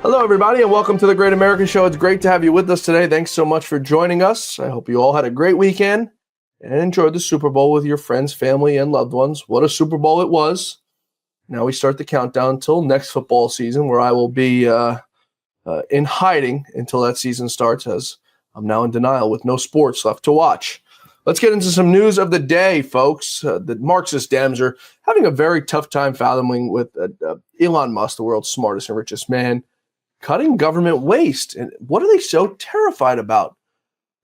Hello, everybody, and welcome to the Great American Show. It's great to have you with us today. Thanks so much for joining us. I hope you all had a great weekend and enjoyed the Super Bowl with your friends, family, and loved ones. What a Super Bowl it was. Now we start the countdown until next football season, where I will be in hiding until that season starts, as I'm now in denial with no sports left to watch. Let's get into some news of the day, folks. The Marxist Dems are having a very tough time fathoming with Elon Musk, the world's smartest and richest man, cutting government waste. And what are they so terrified about?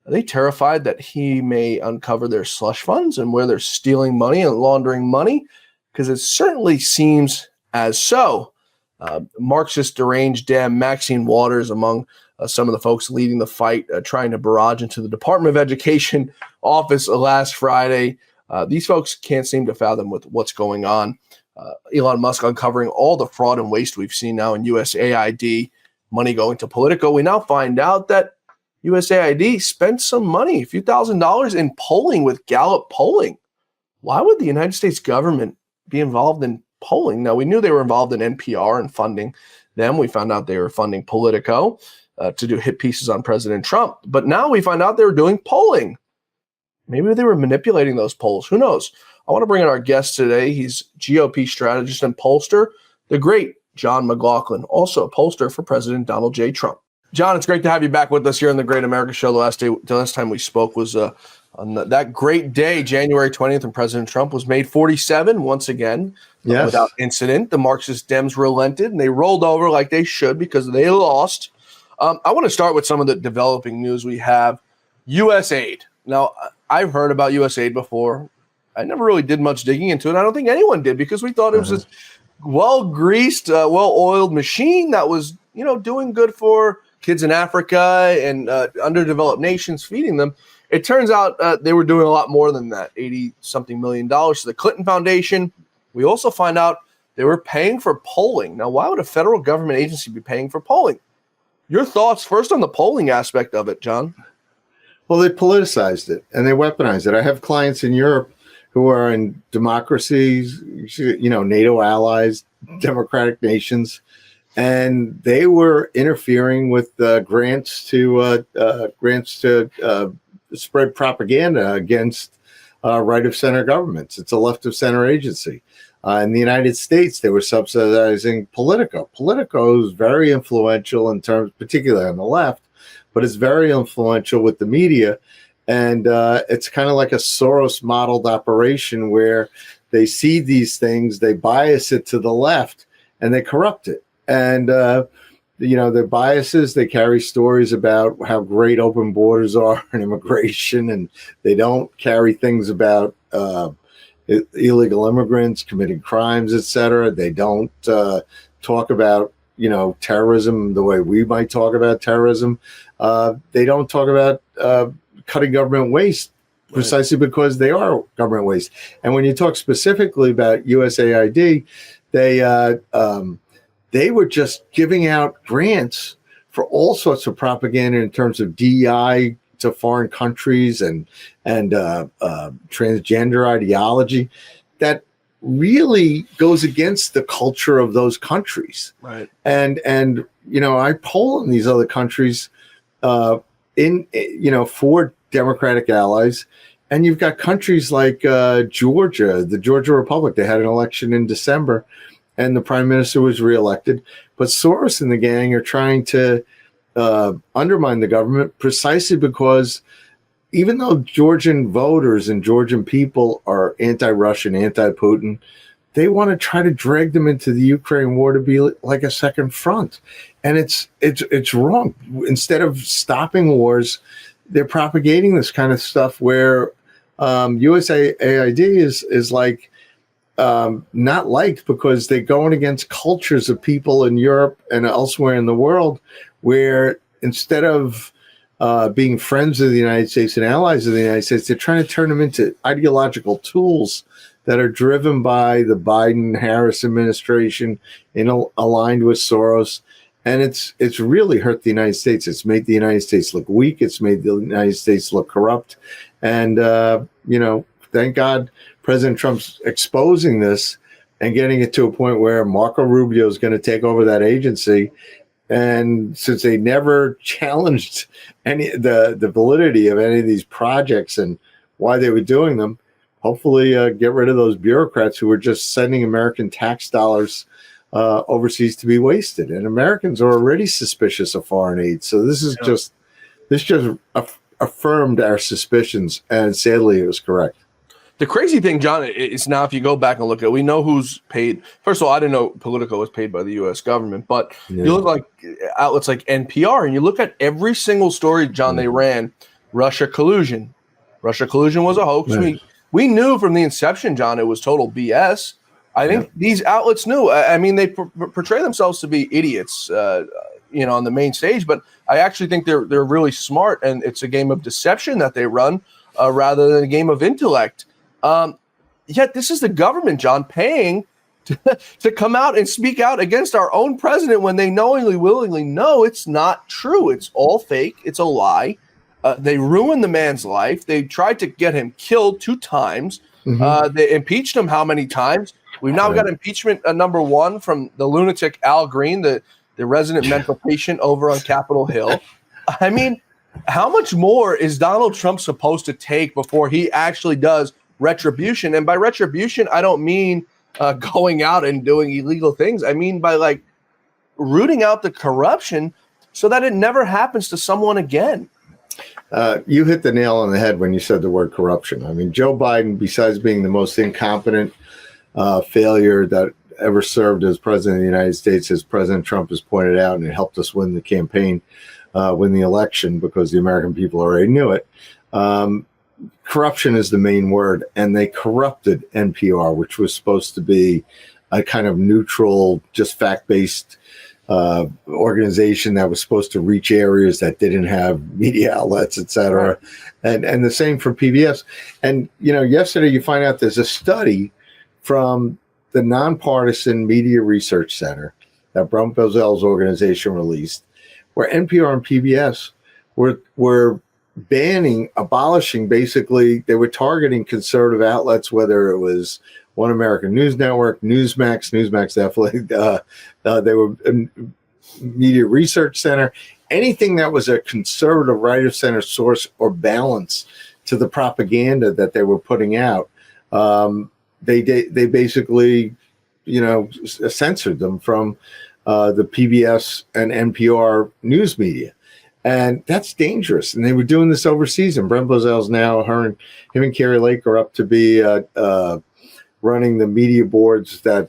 Are they terrified that he may uncover their slush funds and where they're stealing money and laundering money? Because it certainly seems as so. Marxist deranged Dem Maxine Waters among some of the folks leading the fight, trying to barrage into the Department of Education office last Friday. These folks can't seem to fathom with what's going on. Elon Musk uncovering all the fraud and waste we've seen now in USAID, money going to Politico. We now find out that USAID spent some money, a few $1,000s in polling with Gallup polling. Why would the United States government be involved in polling? Now, we knew they were involved in NPR and funding them. We found out they were funding Politico to do hit pieces on President Trump. But now we find out they were doing polling. Maybe they were manipulating those polls. Who knows? I want to bring in our guest today. He's GOP strategist and pollster, the great John McLaughlin, also a pollster for President Donald J. Trump. John, it's great to have you back with us here on the Great American Show. The last time we spoke was on that great day, January 20th, when President Trump was made 47 once again, without incident. The Marxist Dems relented, and they rolled over like they should because they lost. I want to start with some of the developing news we have. USAID. Now, I've heard about USAID before. I never really did much digging into it. I don't think anyone did, because we thought it was this well-greased, well-oiled machine that was, doing good for kids in Africa and underdeveloped nations, feeding them. It turns out they were doing a lot more than that, $80-something million to the Clinton Foundation. We also find out they were paying for polling. Now, why would a federal government agency be paying for polling? Your thoughts first on the polling aspect of it, John? Well, they politicized it and they weaponized it. I have clients in Europe who are in democracies, NATO allies, democratic nations, and they were interfering with grants to spread propaganda against right of center governments. It's a left of center agency. In the United States, they were subsidizing Politico. Politico is very influential in terms, particularly on the left, but it's very influential with the media. And it's kind of like a Soros modeled operation where they see these things, they bias it to the left, and they corrupt it. And, their biases, they carry stories about how great open borders are and immigration, and they don't carry things about illegal immigrants committing crimes, et cetera. They don't talk about, terrorism the way we might talk about terrorism. They don't talk about cutting government waste precisely because they are government waste. And when you talk specifically about USAID, they were just giving out grants for all sorts of propaganda in terms of DEI to foreign countries and transgender ideology that really goes against the culture of those countries. Right. And I poll in these other countries for Democratic allies. And you've got countries like Georgia, the Georgia Republic. They had an election in December and the prime minister was reelected. But Soros and the gang are trying to undermine the government precisely because even though Georgian voters and Georgian people are anti-Russian, anti-Putin, they want to try to drag them into the Ukraine war to be like a second front. And it's wrong. Instead of stopping wars, they're propagating this kind of stuff where USAID is like not liked because they're going against cultures of people in Europe and elsewhere in the world where instead of being friends of the United States and allies of the United States, they're trying to turn them into ideological tools that are driven by the Biden-Harris administration and aligned with Soros. And it's really hurt the United States. It's made the United States look weak. It's made the United States look corrupt. And, thank God President Trump's exposing this and getting it to a point where Marco Rubio is going to take over that agency. And since they never challenged the validity of any of these projects and why they were doing them, hopefully get rid of those bureaucrats who were just sending American tax dollars overseas to be wasted. And Americans are already suspicious of foreign aid. So this just affirmed our suspicions, and sadly it was correct. The crazy thing, John, is now if you go back and look at it, we know who's paid. First of all, I didn't know Politico was paid by the U.S. government, but you look like outlets like NPR, and you look at every single story, John, they ran, Russia collusion. Russia collusion was a hoax. We knew from the inception, John, it was total BS. I think these outlets knew. I mean, they portray themselves to be idiots, on the main stage, but I actually think they're really smart, and it's a game of deception that they run rather than a game of intellect. Yet this is the government, John, paying to come out and speak out against our own president when they willingly know it's not true. It's all fake. It's a lie. They ruined the man's life. They tried to get him killed 2 times. They impeached him how many times? We've now got impeachment number 1 from the lunatic Al Green, the resident mental patient over on Capitol Hill. I mean, how much more is Donald Trump supposed to take before he actually does retribution? And by retribution, I don't mean going out and doing illegal things. I mean by rooting out the corruption so that it never happens to someone again. You hit the nail on the head when you said the word corruption. I mean, Joe Biden, besides being the most incompetent failure that ever served as president of the United States, as President Trump has pointed out, and it helped us win the campaign, win the election because the American people already knew it. Corruption is the main word, and they corrupted NPR, which was supposed to be a kind of neutral, just fact-based organization that was supposed to reach areas that didn't have media outlets, et cetera. Right. And the same for PBS. And, yesterday you find out there's a study from the Nonpartisan Media Research Center that Brumpelzel's organization released, where NPR and PBS were abolishing, basically, they were targeting conservative outlets, whether it was One American News Network, Newsmax definitely, they were Media Research Center, anything that was a conservative right of center source or balance to the propaganda that they were putting out. They basically, censored them from the PBS and NPR news media. And that's dangerous. And they were doing this overseas. And Brent Bozell's now, him and Carrie Lake are up to be running the media boards that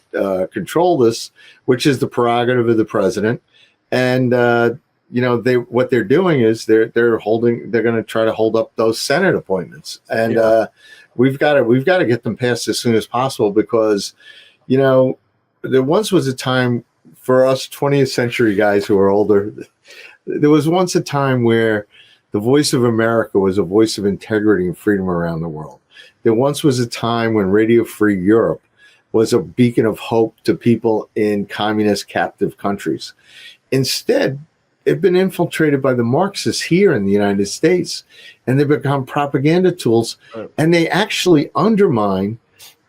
control this, which is the prerogative of the president. And what they're doing is they're going to try to hold up those Senate appointments. And we've got to get them passed as soon as possible because, there once was a time for us 20th century guys who are older. There was once a time where the voice of America was a voice of integrity and freedom around the world. There once was a time when Radio Free Europe was a beacon of hope to people in communist captive countries. Instead, they've been infiltrated by the Marxists here in the United States, and they've become propaganda tools, and they actually undermine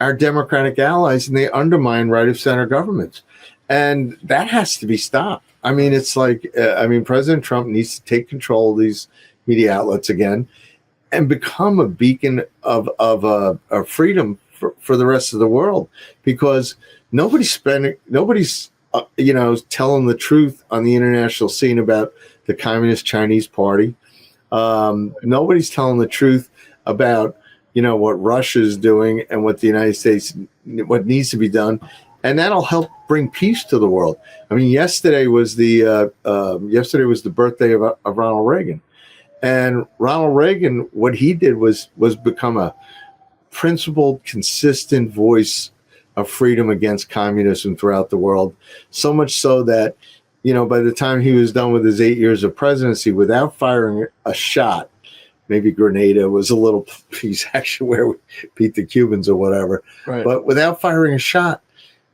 our democratic allies, and they undermine right-of-center governments. And that has to be stopped. I mean, it's like, President Trump needs to take control of these media outlets again and become a beacon of freedom for the rest of the world, because nobody's telling the truth on the international scene about the Communist Chinese Party. Nobody's telling the truth about, what Russia's doing and what the United States, what needs to be done. And that'll help bring peace to the world. I mean, yesterday was the birthday of Ronald Reagan, and Ronald Reagan, what he did was become a principled, consistent voice of freedom against communism throughout the world. So much so that, by the time he was done with his 8 years of presidency, without firing a shot, maybe Grenada was a little piece action where we beat the Cubans or whatever, right. But without firing a shot,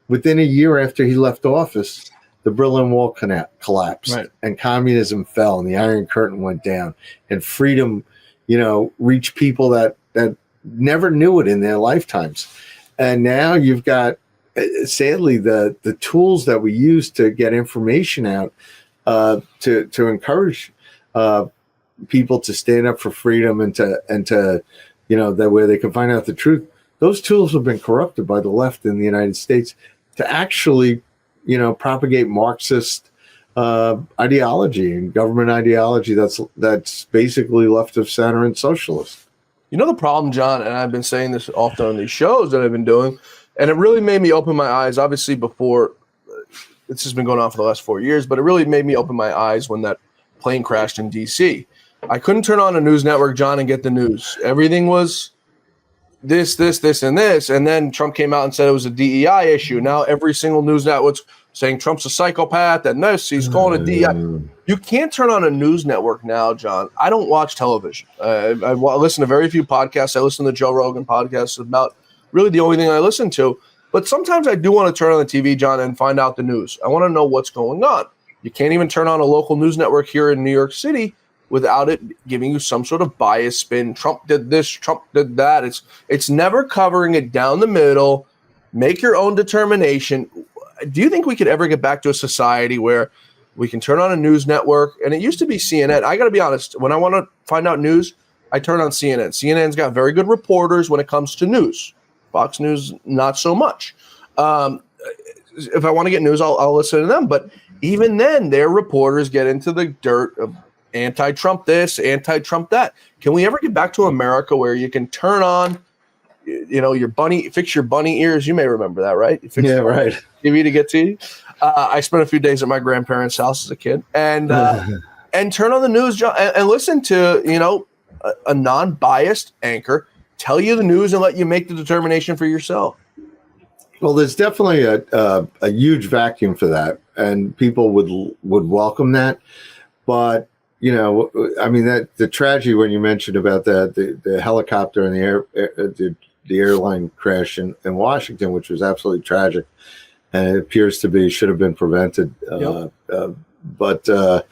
within a year after he left office, the Berlin Wall collapsed, right. And communism fell, and the Iron Curtain went down, and freedom, reached people that never knew it in their lifetimes. And now you've got, sadly, the tools that we use to get information out, to encourage people to stand up for freedom and to that where they can find out the truth. Those tools have been corrupted by the left in the United States to actually, propagate Marxist ideology and government ideology that's basically left of center and socialist. The problem, John, and I've been saying this often on these shows that I've been doing, and it really made me open my eyes. Obviously, before this has been going on for the last 4 years, but it really made me open my eyes when that plane crashed in D.C. I couldn't turn on a news network, John, and get the news. Everything was this, and this. And then Trump came out and said it was a DEI issue. Now every single news network's saying Trump's a psychopath and this, he's calling it DEI. You can't turn on a news network now, John. I don't watch television. I listen to very few podcasts. I listen to Joe Rogan podcasts, about really the only thing I listen to. But sometimes I do want to turn on the TV, John, and find out the news. I want to know what's going on. You can't even turn on a local news network here in New York City without it giving you some sort of bias spin. Trump did this, Trump did that. It's never covering it down the middle. Make your own determination. Do you think we could ever get back to a society where we can turn on a news network? And it used to be CNN. I got to be honest. When I want to find out news, I turn on CNN. CNN's got very good reporters when it comes to news. Fox News, not so much. If I want to get news, I'll listen to them. But even then, their reporters get into the dirt of anti-Trump this, anti-Trump that. Can we ever get back to America where you can turn on, fix your bunny ears? You may remember that, right? Right. TV to get TV. I spent a few days at my grandparents' house as a kid, and turn on the news and listen to a non-biased anchor tell you the news and let you make the determination for yourself. Well, there's definitely a huge vacuum for that, and people would welcome that. But that the tragedy when you mentioned about the helicopter and the airline crash in Washington, which was absolutely tragic, and it appears to be should have been prevented. Yep. But the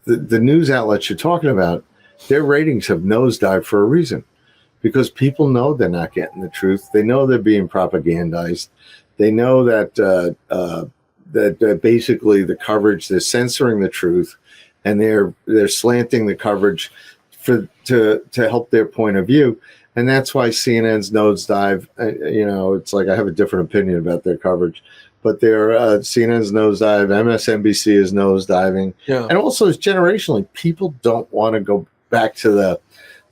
news outlets you're talking about, their ratings have nosedived for a reason, because people know they're not getting the truth. They know they're being propagandized. They know that that basically the coverage, they're censoring the truth, and they're slanting the coverage to help their point of view. And that's why CNN's nosedive. It's like I have a different opinion about their coverage, but their CNN's nosedive, MSNBC is nosediving, and also it's generationally. People don't want to go back to the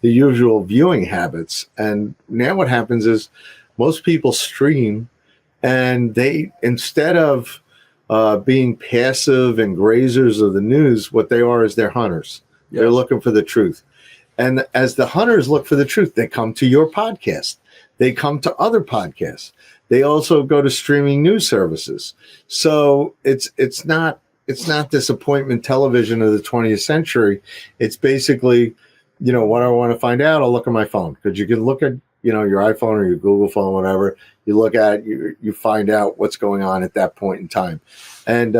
usual viewing habits. And now what happens is most people stream, and they, instead of being passive and grazers of the news, what they are is they're hunters. Yes. They're looking for the truth. And as the hunters look for the truth, they come to your podcast. They come to other podcasts. They also go to streaming news services. So it's not disappointment television of the 20th century. It's basically, what I want to find out, I'll look at my phone, because you can look at, your iPhone or your Google phone, whatever. You look at, you find out what's going on at that point in time, and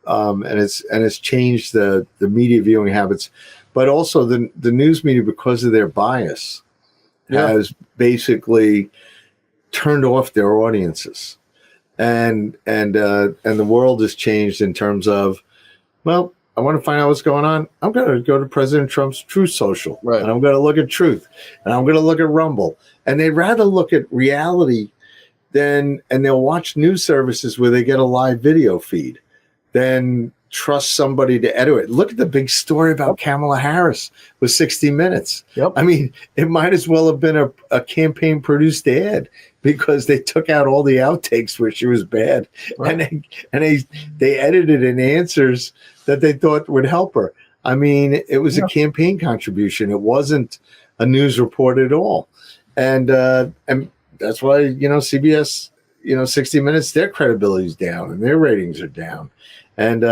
it's changed the media viewing habits, but also the news media, because of their bias, has basically turned off their audiences, and the world has changed in terms of, well, I want to find out what's going on. I'm going to go to President Trump's Truth Social, and I'm going to look at Truth, and I'm going to look at Rumble, and they'd rather look at reality and they'll watch news services where they get a live video feed than trust somebody to edit it. Look at the big story about Kamala Harris with 60 Minutes. Yep. I mean, it might as well have been a campaign-produced ad, because they took out all the outtakes where she was bad, and they edited in answers that they thought would help her. I mean, it was a campaign contribution. It wasn't a news report at all, and that's why CBS, 60 Minutes, their credibility is down and their ratings are down. And,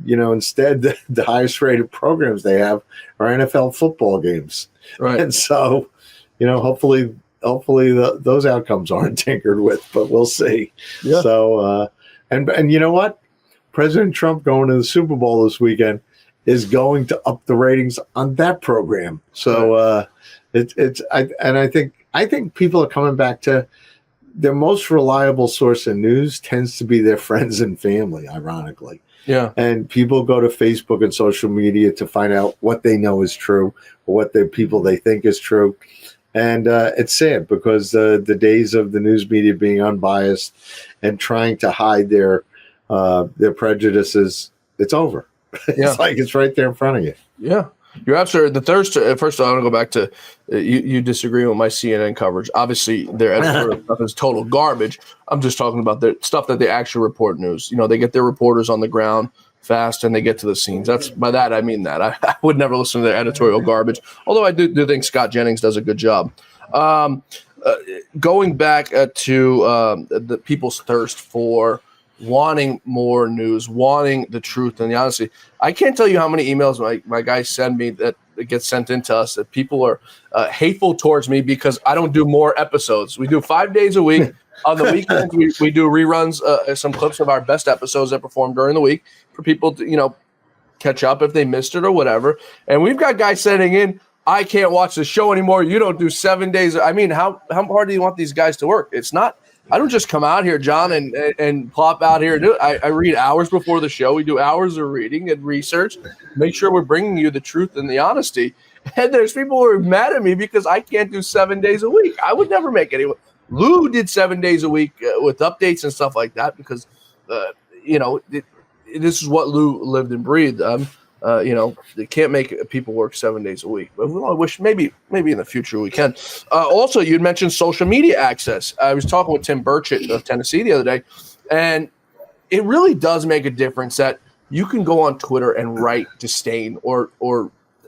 instead, the highest rated programs they have are NFL football games. Right. And so, hopefully those outcomes aren't tinkered with, but we'll see. Yeah. So, and you know what? President Trump going to the Super Bowl this weekend is going to up the ratings on that program. So, I think people are coming back to their most reliable source of news tends to be their friends and family, ironically. Yeah. And people go to Facebook and social media to find out what they know is true or what the people they think is true. And it's sad because the days of the news media being unbiased and trying to hide their prejudices, it's over. Yeah. It's like it's right there in front of you. Yeah. You're absolutely first of all, I want to go back to you disagree with my CNN coverage. Obviously, their editorial stuff is total garbage. I'm just talking about the stuff that they actually report news. They get their reporters on the ground fast and they get to the scenes. By that, I mean that. I would never listen to their editorial garbage, although I do think Scott Jennings does a good job. Going back to the people's thirst for wanting more news, wanting the truth and the honesty. I can't tell you how many emails my guys send me that gets sent into us that people are hateful towards me because I don't do more episodes. We do 5 days a week. On the weekends, we do reruns, some clips of our best episodes that performed during the week for people to, catch up if they missed it or whatever. And we've got guys sending in, I can't watch the show anymore. You don't do 7 days. I mean, how hard do you want these guys to work? It's not. I don't just come out here, John, and plop out here and do it. I read hours before the show. We do hours of reading and research, make sure we're bringing you the truth and the honesty. And there's people who are mad at me because I can't do 7 days a week. I would never make anyone. Lou did 7 days a week with updates and stuff like that because, this is what Lou lived and breathed. They can't make people work 7 days a week. But I wish maybe in the future we can. Also, you'd mentioned social media access. I was talking with Tim Burchett of Tennessee the other day, and it really does make a difference that you can go on Twitter and write disdain or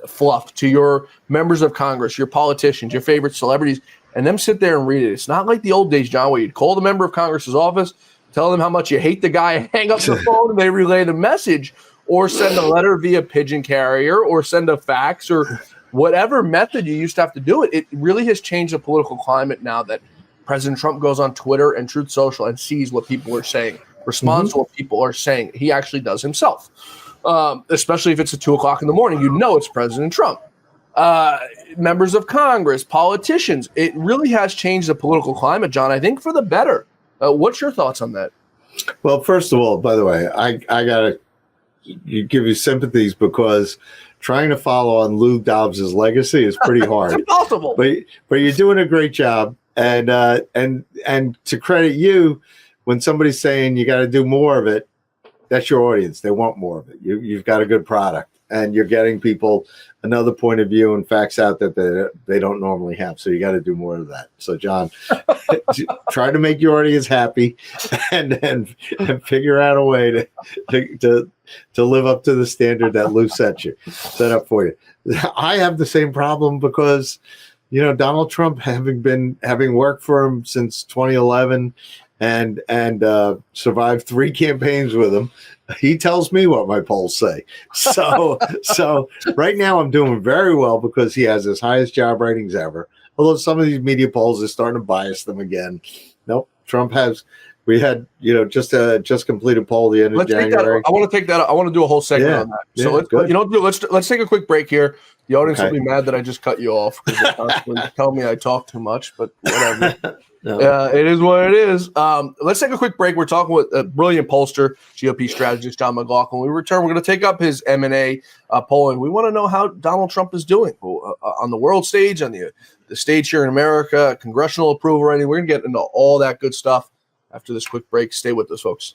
fluff to your members of Congress, your politicians, your favorite celebrities, and them sit there and read it. It's not like the old days, John, where you'd call the member of Congress's office, tell them how much you hate the guy, hang up the phone, and they relay the message. Or send a letter via pigeon carrier, or send a fax, or whatever method you used to have to do it. It really has changed the political climate now that President Trump goes on Twitter and Truth Social and sees what people are saying, responds to what people are saying. He actually does himself, especially if it's at 2 o'clock in the morning. It's President Trump. Members of Congress, politicians. It really has changed the political climate, John, I think for the better. What's your thoughts on that? Well, first of all, by the way, I got to give you sympathies because trying to follow on Lou Dobbs's legacy is pretty hard. It's impossible. But you're doing a great job, and to credit you, when somebody's saying you got to do more of it, that's your audience. They want more of it. You've got a good product, and you're getting people another point of view and facts out that they don't normally have. So you got to do more of that. So John, try to make your audience happy, and figure out a way to live up to the standard that Lou set up for you. I have the same problem because, Donald Trump, having worked for him since 2011 and survived 3 campaigns with him, he tells me what my polls say. So right now I'm doing very well because he has his highest job ratings ever. Although some of these media polls are starting to bias them again. Nope, Trump has. We had, just completed poll the end of January. I want to take that. I want to do a whole segment on that. So let's take a quick break here. The audience will be mad that I just cut you off because they constantly tell me I talk too much, but whatever. It is what it is. Let's take a quick break. We're talking with a brilliant pollster, GOP strategist John McLaughlin. When we return, we're going to take up his M&A polling. We want to know how Donald Trump is doing on the world stage, on the stage here in America, congressional approval rating. We're going to get into all that good stuff after this quick break. Stay with us, folks.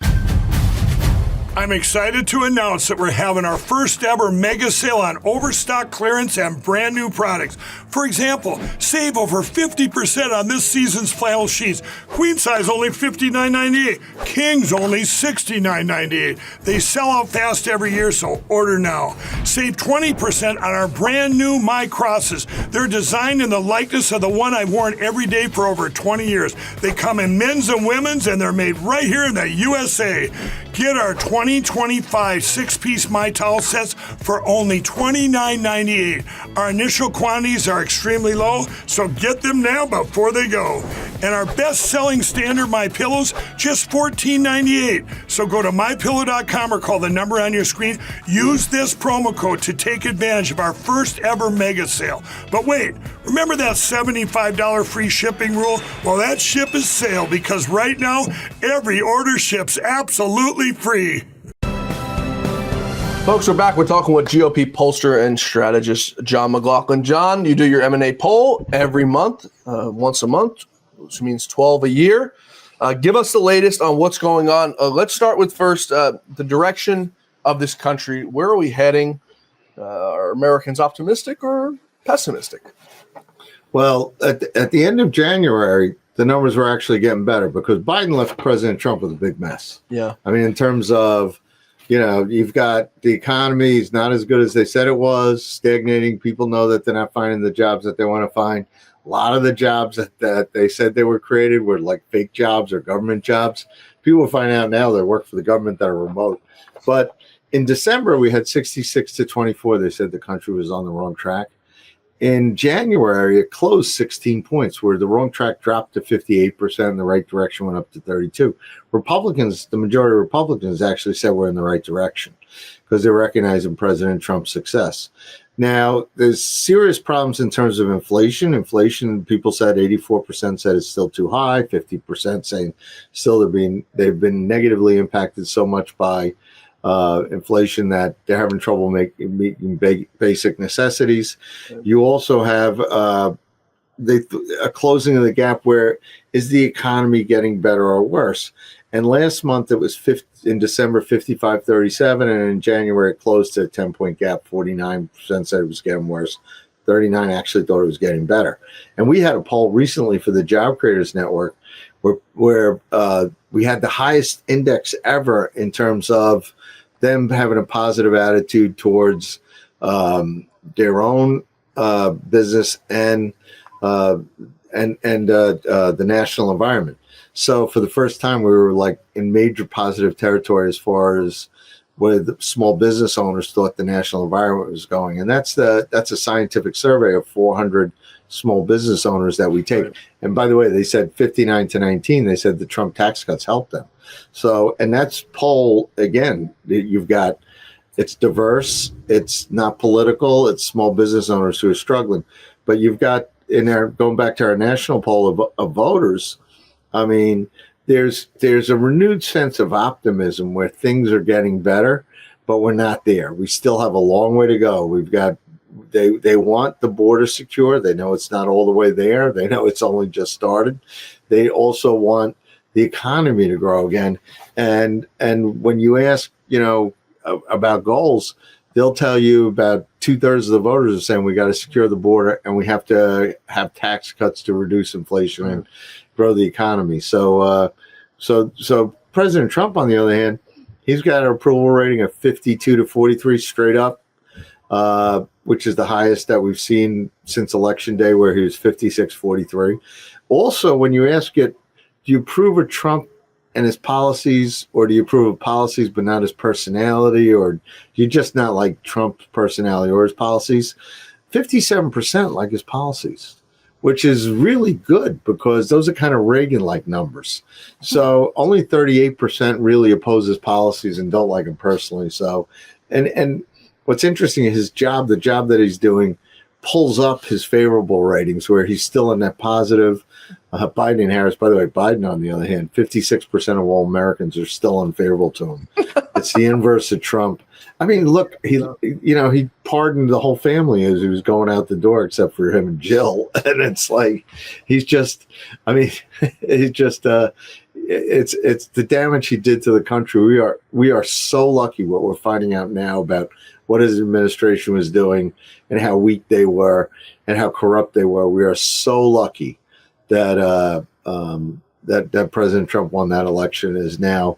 I'm excited to announce that we're having our first ever mega sale on overstock clearance and brand new products. For example, save over 50% on this season's flannel sheets. Queen size only $59.98. Kings only $69.98. They sell out fast every year, so order now. Save 20% on our brand new My Crosses. They're designed in the likeness of the one I've worn every day for over 20 years. They come in men's and women's, and they're made right here in the USA. Get our 2025 6-piece My Towel sets for only $29.98. Our initial quantities are extremely low, so get them now before they go. And our best-selling standard MyPillows, just $14.98. So go to MyPillow.com or call the number on your screen. Use this promo code to take advantage of our first ever mega sale. But wait, remember that $75 free shipping rule? Well, that ship is sailed because right now, every order ships absolutely free. Folks, we're back. We're talking with GOP pollster and strategist John McLaughlin. John, you do your M&A poll every month, once a month, which means 12 a year. Give us the latest on what's going on. Let's start with first the direction of this country. Where are we heading? Are Americans optimistic or pessimistic? Well, at the end of January, the numbers were actually getting better because Biden left President Trump with a big mess. Yeah. I mean, in terms of, you've got the economy is not as good as they said it was, stagnating. People know that they're not finding the jobs that they want to find. A lot of the jobs that they said they were created were like fake jobs or government jobs. People find out now they work for the government that are remote. But in December, we had 66 to 24. They said the country was on the wrong track. In January, it closed 16 points, where the wrong track dropped to 58%, and the right direction went up to 32. Republicans, the majority of Republicans actually said we're in the right direction because they're recognizing President Trump's success. Now, there's serious problems in terms of inflation. Inflation, people said 84% said it's still too high, 50% saying still they've been negatively impacted so much by inflation that they're having trouble meeting basic necessities. You also have a closing of the gap. Where is the economy getting better or worse? And last month it was in December 55-37, and in January it closed to a 10-point gap. 49% said it was getting worse. 39 actually thought it was getting better. And we had a poll recently for the Job Creators Network where we had the highest index ever in terms of them having a positive attitude towards their own business and the national environment. So for the first time, we were like in major positive territory as far as where the small business owners thought the national environment was going. And that's a scientific survey of 400 small business owners that we take. Right. And by the way, they said 59 to 19, they said the Trump tax cuts helped them. So, and that's poll, again, you've got, it's diverse, it's not political, it's small business owners who are struggling. But you've got in there, going back to our national poll of voters, I mean, there's a renewed sense of optimism where things are getting better, but we're not there. We still have a long way to go. We've got, they want the border secure. They know it's not all the way there. They know it's only just started. They also want the economy to grow again. And when you ask, about goals, they'll tell you about 2/3 of the voters are saying we got to secure the border and we have to have tax cuts to reduce inflation and grow the economy. So President Trump, on the other hand, he's got an approval rating of 52 to 43 straight up, which is the highest that we've seen since Election Day, where he was 56-43. Also, when you ask it, do you approve of Trump and his policies, or do you approve of policies but not his personality, or do you just not like Trump's personality or his policies? 57% like his policies, which is really good because those are kind of Reagan-like numbers. So only 38% really oppose his policies and don't like him personally. So, and what's interesting is the job that he's doing pulls up his favorable ratings where he's still in that positive. Biden and Harris, by the way, Biden, on the other hand, 56% of all Americans are still unfavorable to him. It's the inverse of Trump. I mean, look, he pardoned the whole family as he was going out the door, except for him and Jill. And it's like, it's the damage he did to the country. We are so lucky what we're finding out now about what his administration was doing and how weak they were and how corrupt they were. We are so lucky that that President Trump won that election, is now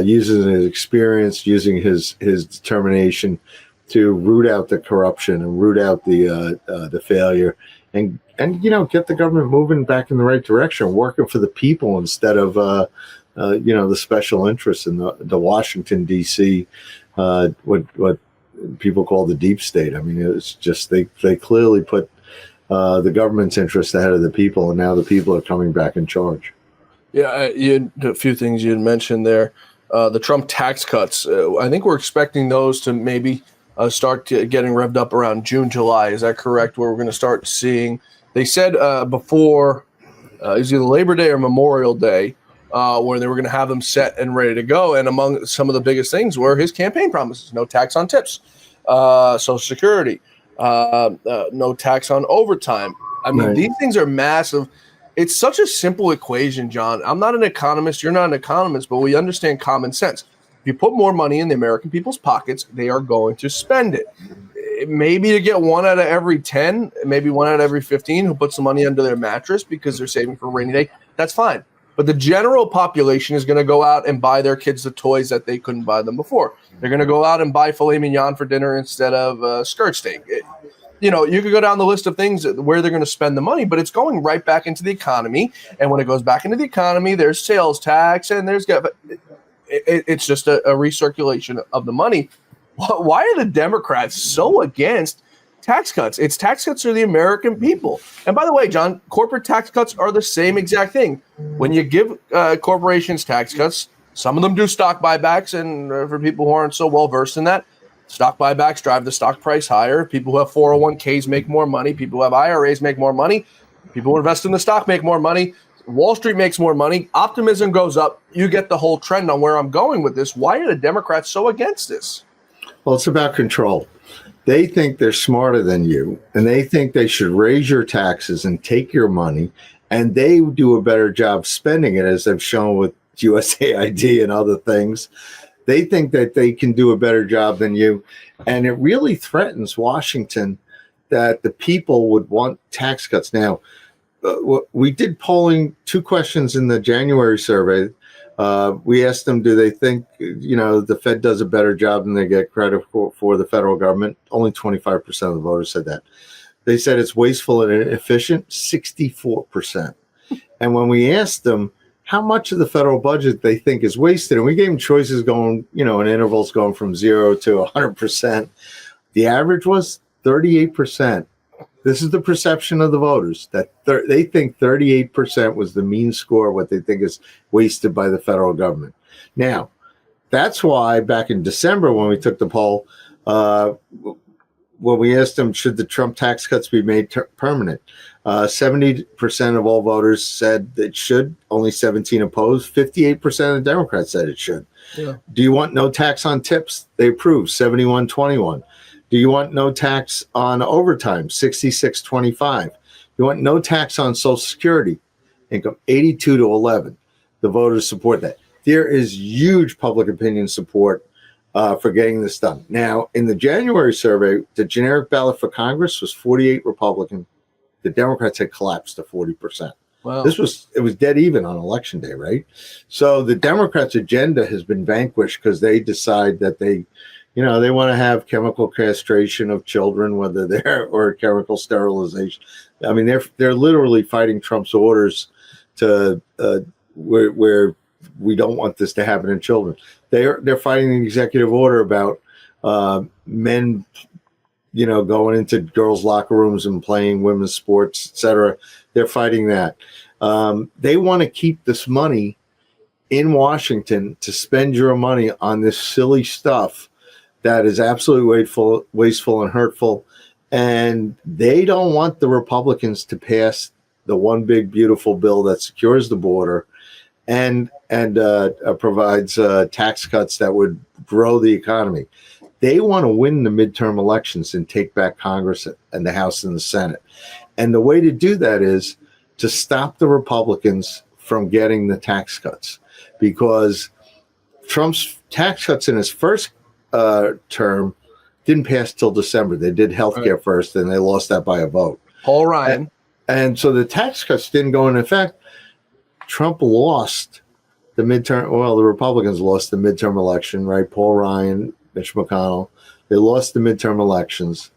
using his experience, using his determination to root out the corruption and root out the failure, and get the government moving back in the right direction, working for the people instead of the special interests in the Washington D.C. What people call the deep state. I mean, it's just they clearly put the government's interest ahead of the people, and now the people are coming back in charge. Yeah, a few things you had mentioned there. The Trump tax cuts. I think we're expecting those to maybe start getting revved up around June, July. Is that correct? Where we're going to start seeing? They said before it was either Labor Day or Memorial Day, where they were going to have them set and ready to go. And among some of the biggest things were his campaign promises: no tax on tips, Social Security, no tax on overtime. I mean, These things are massive. It's such a simple equation, John. I'm not an economist. You're not an economist, but we understand common sense. If you put more money in the American people's pockets, they are going to spend it. Maybe you get 1 out of every 10, maybe 1 out of every 15 who puts the money under their mattress because they're saving for a rainy day. That's fine. But the general population is going to go out and buy their kids the toys that they couldn't buy them before. They're going to go out and buy filet mignon for dinner instead of skirt steak. You could go down the list of things where they're going to spend the money, but it's going right back into the economy. And when it goes back into the economy, there's sales tax and it's just a recirculation of the money. Why are the Democrats so against tax cuts? It's tax cuts for the American people. And by the way, John, corporate tax cuts are the same exact thing. When you give corporations tax cuts, some of them do stock buybacks. And for people who aren't so well versed in that, stock buybacks drive the stock price higher. People who have 401ks make more money. People who have IRAs make more money. People who invest in the stock make more money. Wall Street makes more money. Optimism goes up. You get the whole trend on where I'm going with this. Why are the Democrats so against this? Well, it's about control. They think they're smarter than you, and they think they should raise your taxes and take your money, and they do a better job spending it, as they've shown with USAID and other things. They think that they can do a better job than you, and it really threatens Washington that the people would want tax cuts. Now, we did polling, 2 questions in the January survey. We asked them, do they think, the Fed does a better job than they get credit for the federal government? Only 25% of the voters said that. They said it's wasteful and inefficient, 64%. And when we asked them how much of the federal budget they think is wasted, and we gave them choices going, in intervals going from 0 to 100%, the average was 38%. This is the perception of the voters, that they think 38% was the mean score, what they think is wasted by the federal government. Now, that's why back in December when we took the poll, when we asked them, should the Trump tax cuts be made permanent? 70% of all voters said it should, only 17 opposed. 58% of the Democrats said it should. Yeah. Do you want no tax on tips? They approved, 71-21. Do you want no tax on overtime? 66-25. You want no tax on Social Security income? 82-11. The voters support that. There is huge public opinion support for getting this done. Now, in the January survey, the generic ballot for Congress was 48 Republican. The Democrats had collapsed to 40%. Wow. It was dead even on election day, right? So the Democrats' agenda has been vanquished because they decide that they want to have chemical castration of children, whether they're or chemical sterilization. I mean, they're literally fighting Trump's orders to where we don't want this to happen in children. They're fighting the executive order about men, going into girls' locker rooms and playing women's sports, etc. They're fighting that. They want to keep this money in Washington to spend your money on this silly stuff that is absolutely wasteful and hurtful. And they don't want the Republicans to pass the one big beautiful bill that secures the border and provides tax cuts that would grow the economy. They want to win the midterm elections and take back Congress and the House and the Senate. And the way to do that is to stop the Republicans from getting the tax cuts, because Trump's tax cuts in his first term didn't pass till December. They did healthcare first, and they lost that by a vote. Paul Ryan. And so the tax cuts didn't go into effect. Trump lost the midterm. Well, the Republicans lost the midterm election, right? Paul Ryan, Mitch McConnell. They lost the midterm elections,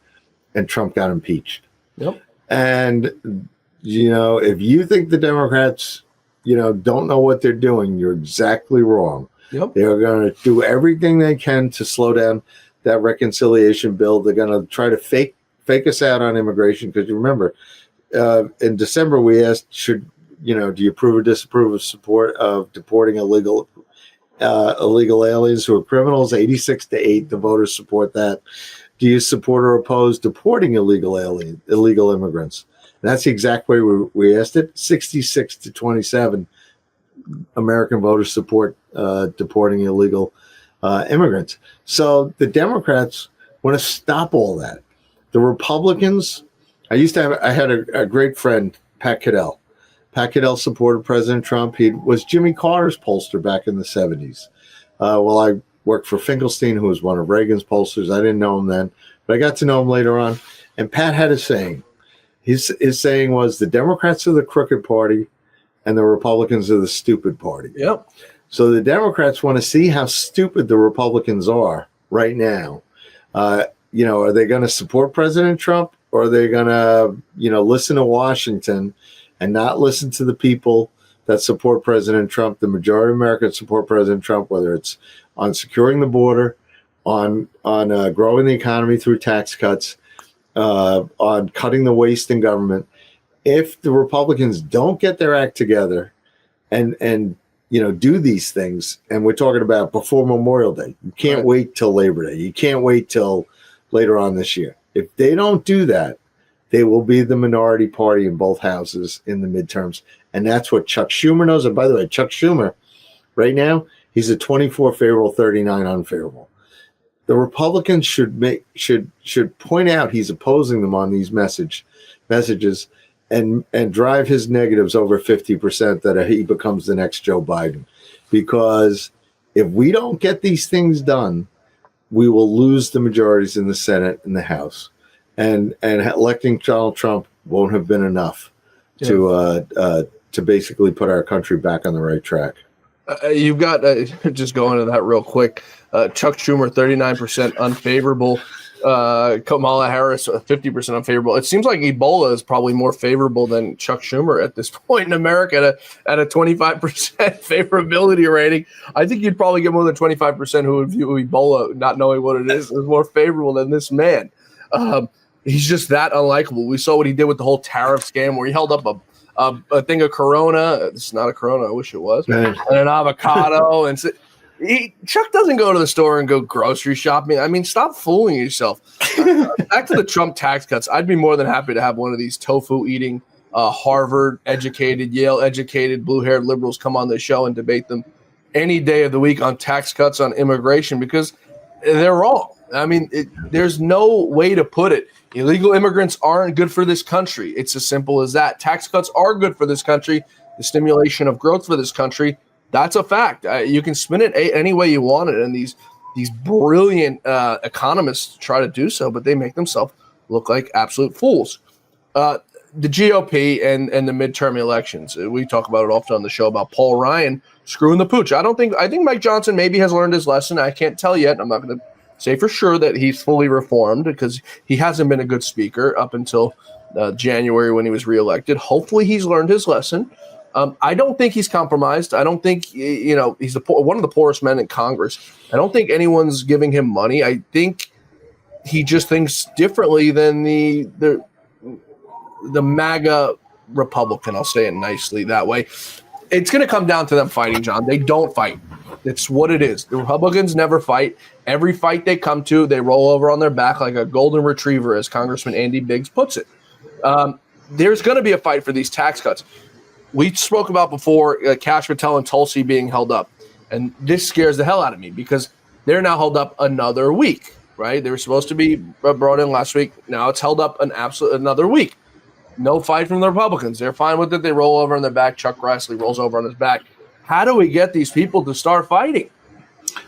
and Trump got impeached. Yep. And, if you think the Democrats, don't know what they're doing, you're exactly wrong. Yep. They're going to do everything they can to slow down that reconciliation bill. They're going to try to fake us out on immigration, because you remember, in December, we asked, do you approve or disapprove of support of deporting illegal aliens who are criminals? 86-8, the voters support that. Do you support or oppose deporting illegal immigrants? And that's the exact way we asked it. 66-27, American voters support deporting illegal immigrants. So the Democrats want to stop all that. The Republicans, I had a great friend, Pat Caddell. Pat Caddell supported President Trump. He was Jimmy Carter's pollster back in the 70s. I worked for Finkelstein, who was one of Reagan's pollsters. I didn't know him then, but I got to know him later on. And Pat had a saying. His saying was, the Democrats are the crooked party and the Republicans are the stupid party. Yep. So the Democrats want to see how stupid the Republicans are right now. Are they going to support President Trump, or are they going to, listen to Washington and not listen to the people that support President Trump? The majority of Americans support President Trump, whether it's on securing the border, on growing the economy through tax cuts, on cutting the waste in government. If the Republicans don't get their act together and do these things, and we're talking about before Memorial Day, you can't wait till Labor Day. You can't wait till later on this year. If they don't do that, they will be the minority party in both houses in the midterms. And that's what Chuck Schumer knows. And by the way, Chuck Schumer, right now, he's a 24 favorable, 39 unfavorable. The Republicans should point out he's opposing them on these messages and drive his negatives over 50%, that he becomes the next Joe Biden. Because if we don't get these things done, we will lose the majorities in the Senate and the House. And electing Donald Trump won't have been enough to basically put our country back on the right track. You've got, just going into that real quick, Chuck Schumer, 39% unfavorable. Kamala Harris, 50% unfavorable. It seems like Ebola is probably more favorable than Chuck Schumer at this point in America at a 25% favorability rating. I think you'd probably get more than 25% who would view Ebola, not knowing what it is more favorable than this man. He's just that unlikable. We saw what he did with the whole tariff scam, where he held up a thing of Corona. It's not a Corona. I wish it was. And an avocado. And Chuck doesn't go to the store and go grocery shopping. I mean, stop fooling yourself. Back to the Trump tax cuts. I'd be more than happy to have one of these tofu-eating, Harvard-educated, Yale-educated, blue-haired liberals come on the show and debate them any day of the week on tax cuts, on immigration, because they're wrong. I mean, there's no way to put it. Illegal immigrants aren't good for this country. It's as simple as that. Tax cuts are good for this country. The stimulation of growth for this country, that's a fact. You can spin it any way you want it, and these brilliant economists try to do so, but they make themselves look like absolute fools. The GOP and the midterm elections, we talk about it often on the show about Paul Ryan screwing the pooch. I think Mike Johnson maybe has learned his lesson. I can't tell yet. I'm not going to say for sure that he's fully reformed, because he hasn't been a good speaker up until January when he was reelected. Hopefully he's learned his lesson. I don't think he's compromised. I don't think, he's one of the poorest men in Congress. I don't think anyone's giving him money. I think he just thinks differently than the MAGA Republican. I'll say it nicely that way. It's going to come down to them fighting, John. They don't fight. It's what it is. The Republicans never fight. Every fight they come to, they roll over on their back like a golden retriever, as Congressman Andy Biggs puts it. There's going to be a fight for these tax cuts. We spoke about before Kash Patel and Tulsi being held up, and this scares the hell out of me because they're now held up another week, right? They were supposed to be brought in last week. Now it's held up another week. No fight from the Republicans. They're fine with it. They roll over on their back. Chuck Grassley rolls over on his back. How do we get these people to start fighting?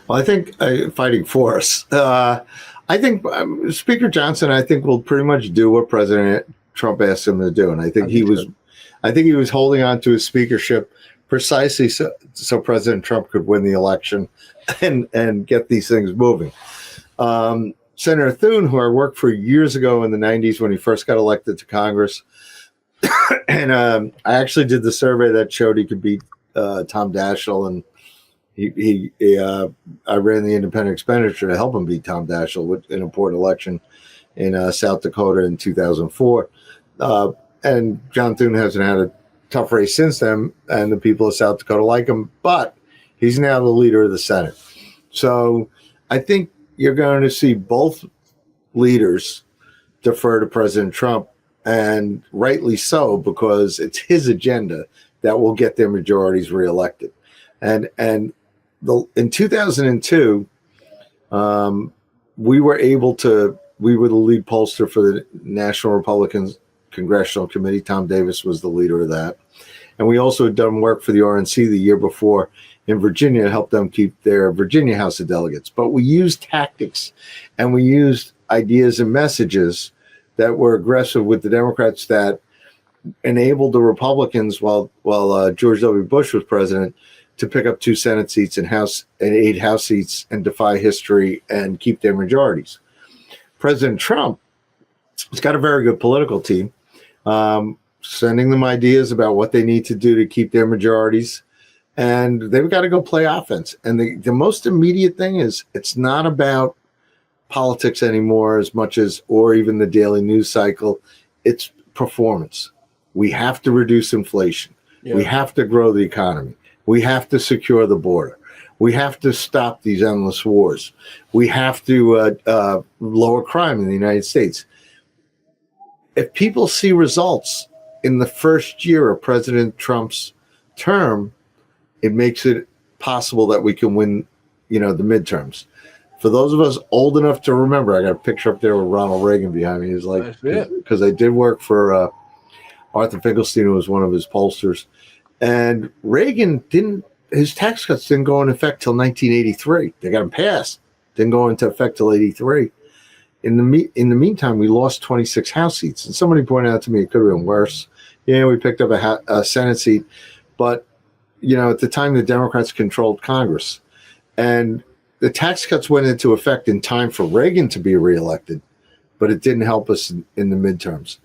Well, I think fighting for us. I think Speaker Johnson, I think, will pretty much do what President Trump asked him to do, and I think he was holding on to his speakership precisely so President Trump could win the election and get these things moving. Senator Thune, who I worked for years ago in the 90s when he first got elected to Congress, and I actually did the survey that showed he could beat Tom Daschle, and I ran the independent expenditure to help him beat Tom Daschle with an important election in South Dakota in 2004. and John Thune hasn't had a tough race since then, and the people of South Dakota like him, but he's now the leader of the Senate. So I think you're going to see both leaders defer to President Trump, and rightly so, because it's his agenda that will get their majorities reelected. And in 2002, we were the lead pollster for the National Republican Congressional Committee. Tom Davis was the leader of that. And we also had done work for the RNC the year before in Virginia to help them keep their Virginia House of Delegates. But we used tactics and we used ideas and messages that were aggressive with the Democrats that enabled the Republicans while George W. Bush was president to pick up 2 Senate seats and 8 House seats and defy history and keep their majorities. President Trump has got a very good political team, sending them ideas about what they need to do to keep their majorities, and they've got to go play offense. And the most immediate thing is it's not about politics anymore as much as, or even the daily news cycle. It's performance. We have to reduce inflation. Yeah. We have to grow the economy. We have to secure the border. We have to stop these endless wars. We have to lower crime in the United States. If people see results in the first year of President Trump's term, it makes it possible that we can win, the midterms. For those of us old enough to remember, I got a picture up there with Ronald Reagan behind me. He's like, because I did work for Arthur Finkelstein, who was one of his pollsters. And Reagan his tax cuts didn't go into effect till 1983. They got them passed. Didn't go into effect till 83. In the meantime, we lost 26 House seats. And somebody pointed out to me it could have been worse. Yeah, we picked up a Senate seat. But, at the time, the Democrats controlled Congress. And the tax cuts went into effect in time for Reagan to be reelected, but it didn't help us in the midterms.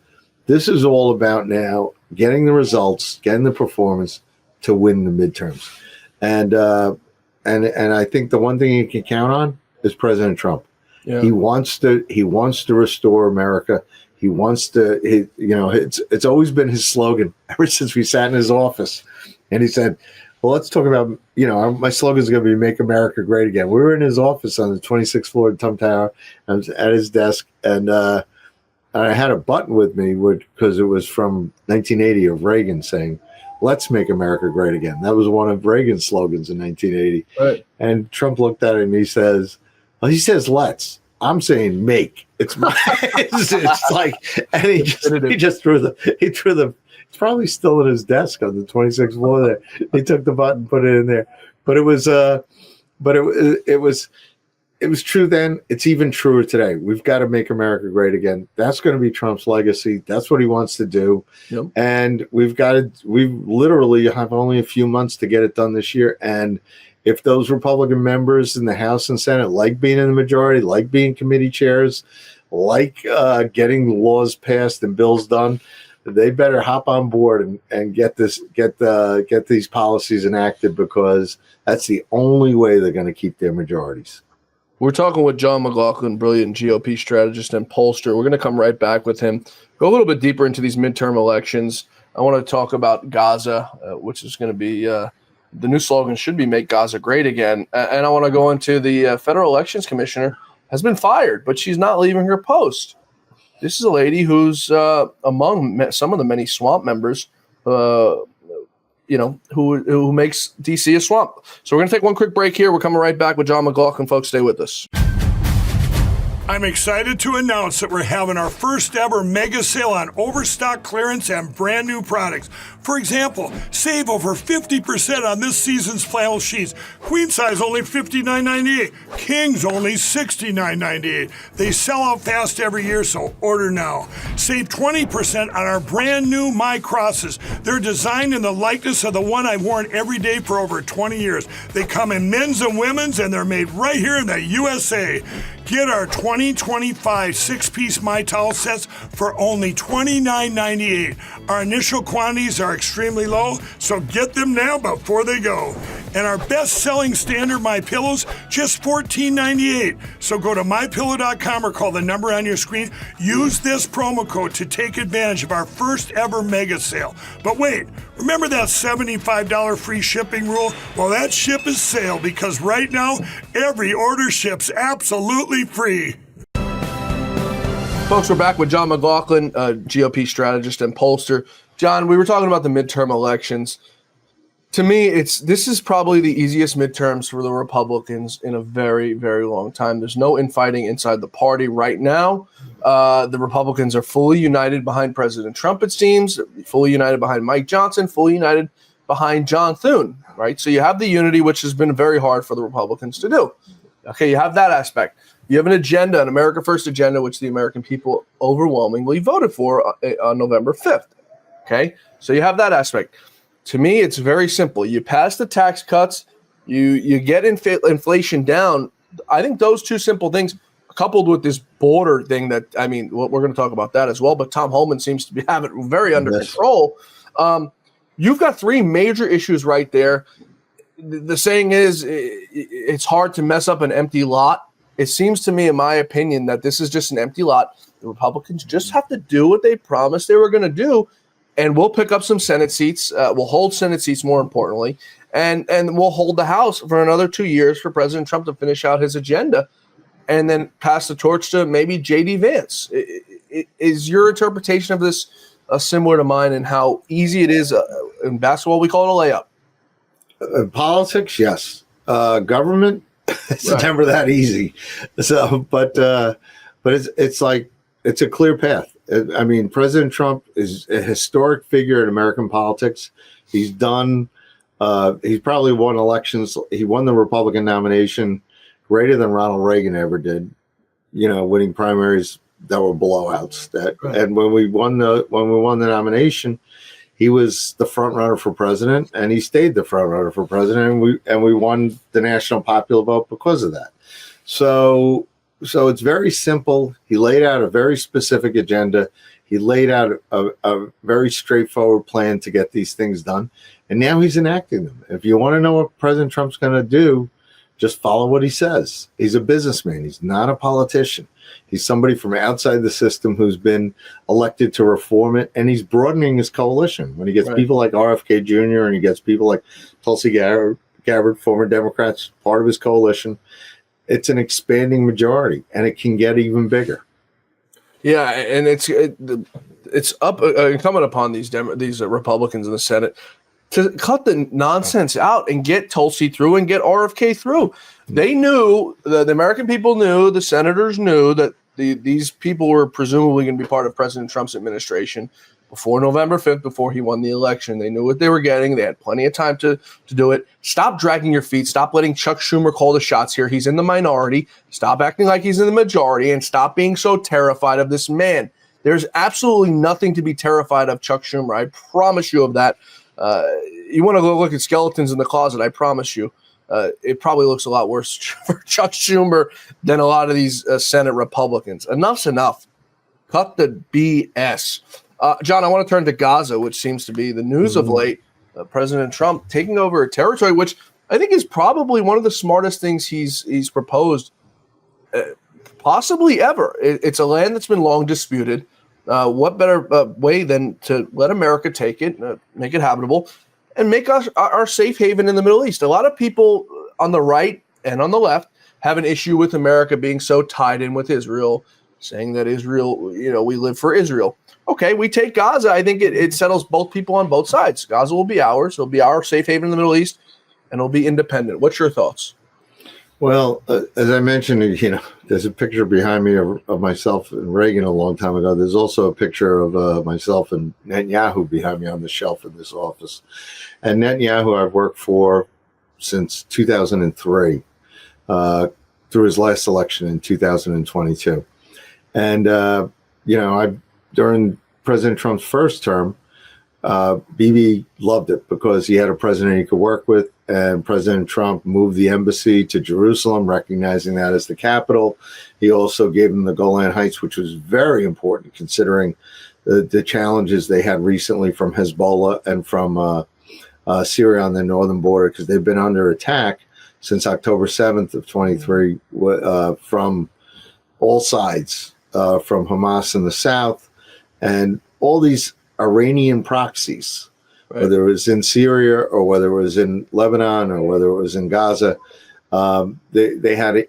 This is all about now getting the results, getting the performance to win the midterms. And I think the one thing you can count on is President Trump. Yeah. He wants to restore America. He wants to, it's always been his slogan ever since we sat in his office. And he said, well, let's talk about, my slogan is going to be Make America Great Again. We were in his office on the 26th floor of Trump Tower. I was at his desk, and I had a button with me because it was from 1980 of Reagan saying, let's make America great again. That was one of Reagan's slogans in 1980. Right. And Trump looked at it and he says, let's. I'm saying make. It's my, it's like, and he just threw the, it's probably still at his desk on the 26th floor there. He took the button, put it in there. But it was true then. It's even truer today. We've got to make America great again. That's going to be Trump's legacy. That's what he wants to do. Yep. And we literally have only a few months to get it done this year. And if those Republican members in the House and Senate like being in the majority, like being committee chairs, like getting laws passed and bills done, they better hop on board and get these policies enacted, because that's the only way they're going to keep their majorities. We're talking with John McLaughlin, brilliant GOP strategist and pollster. We're going to come right back with him, go a little bit deeper into these midterm elections. I want to talk about Gaza, which is going to be the new slogan should be Make Gaza Great Again. And I want to go into the Federal Elections Commissioner has been fired, but she's not leaving her post. This is a lady who's among some of the many swamp members, who makes D.C. a swamp. So we're going to take one quick break here. We're coming right back with John McLaughlin. Folks, stay with us. I'm excited to announce that we're having our first ever mega sale on overstock clearance and brand new products. For example, save over 50% on this season's flannel sheets. Queen size only $59.98. Kings only $69.98. They sell out fast every year, so order now. Save 20% on our brand new My Crosses. They're designed in the likeness of the one I've worn every day for over 20 years. They come in men's and women's, and they're made right here in the USA. Get our 2025 six-piece My Towel sets for only $29.98. Our initial quantities are extremely low, so get them now before they go. And our best-selling standard MyPillows, just $14.98. So go to MyPillow.com or call the number on your screen. Use this promo code to take advantage of our first ever mega sale. But wait, remember that $75 free shipping rule? Well, that ship is sail because right now, every order ships absolutely free. Folks, we're back with John McLaughlin, GOP strategist and pollster. John, we were talking about the midterm elections. To me, this is probably the easiest midterms for the Republicans in a very, very long time. There's no infighting inside the party right now. The Republicans are fully united behind President Trump, it seems, fully united behind Mike Johnson, fully united behind John Thune, right? So you have the unity, which has been very hard for the Republicans to do. Okay, you have that aspect. You have an agenda, an America First agenda, which the American people overwhelmingly voted for on November 5th. Okay, so you have that aspect. To me, it's very simple. You pass the tax cuts, you get inflation down. I think those two simple things, coupled with this border thing that, I mean, we're going to talk about that as well, but Tom Homan seems to have it very under control. You've got three major issues right there. The saying is, it's hard to mess up an empty lot. It seems to me, in my opinion, that this is just an empty lot. The Republicans just have to do what they promised they were going to do, and we'll pick up some Senate seats. We'll hold Senate seats, more importantly, and we'll hold the House for another 2 years for President Trump to finish out his agenda, and then pass the torch to maybe J.D. Vance. Is your interpretation of this similar to mine, and how easy it is? In basketball, we call it a layup. Politics, yes. Government, it's never that easy. So, but it's like it's a clear path. I mean, President Trump is a historic figure in American politics. He's done. He's probably won elections. He won the Republican nomination greater than Ronald Reagan ever did. You know, winning primaries that were blowouts. And when we won the nomination, he was the front runner for president, and he stayed the front runner for president, and we won the national popular vote because of that. So it's very simple. He laid out a very specific agenda. He laid out a very straightforward plan to get these things done, and now he's enacting them. If you want to know what President Trump's going to do, just follow what he says. He's a businessman. He's not a politician. He's somebody from outside the system who's been elected to reform it, and he's broadening his coalition. When he gets people like RFK Jr. and he gets people like Tulsi Gabbard, former Democrats, part of his coalition, it's an expanding majority, and it can get even bigger. Yeah, and it's up incumbent upon these Republicans in the Senate to cut the nonsense out and get Tulsi through and get RFK through. They knew, the American people knew, the senators knew that these people were presumably going to be part of President Trump's administration before November 5th, before he won the election. They knew what they were getting. They had plenty of time to do it. Stop dragging your feet. Stop letting Chuck Schumer call the shots here. He's in the minority. Stop acting like he's in the majority, and stop being so terrified of this man. There's absolutely nothing to be terrified of Chuck Schumer. I promise you of that. You want to go look at skeletons in the closet, I promise you. It probably looks a lot worse for Chuck Schumer than a lot of these Senate Republicans. Enough's enough. Cut the BS. John, I want to turn to Gaza, which seems to be the news of late. President Trump taking over a territory, which I think is probably one of the smartest things he's proposed, possibly ever. It's a land that's been long disputed. What better way than to let America take it, make it habitable, and make us our safe haven in the Middle East? A lot of people on the right and on the left have an issue with America being so tied in with Israel, saying that Israel, we live for Israel. Okay, we take Gaza. I think it settles both people on both sides. Gaza will be ours. It'll be our safe haven in the Middle East, and it'll be independent. What's your thoughts? Well, as I mentioned, there's a picture behind me of myself and Reagan a long time ago. There's also a picture of myself and Netanyahu behind me on the shelf in this office. And Netanyahu I've worked for since 2003, through his last election in 2022. And, during President Trump's first term, Bibi loved it because he had a president he could work with, and President Trump moved the embassy to Jerusalem, recognizing that as the capital. He also gave him the Golan Heights, which was very important considering the challenges they had recently from Hezbollah and from Syria on the northern border, because they've been under attack since October 7th of 23 from all sides, from Hamas in the south and all these Iranian proxies, right, whether it was in Syria or whether it was in Lebanon or whether it was in Gaza. They had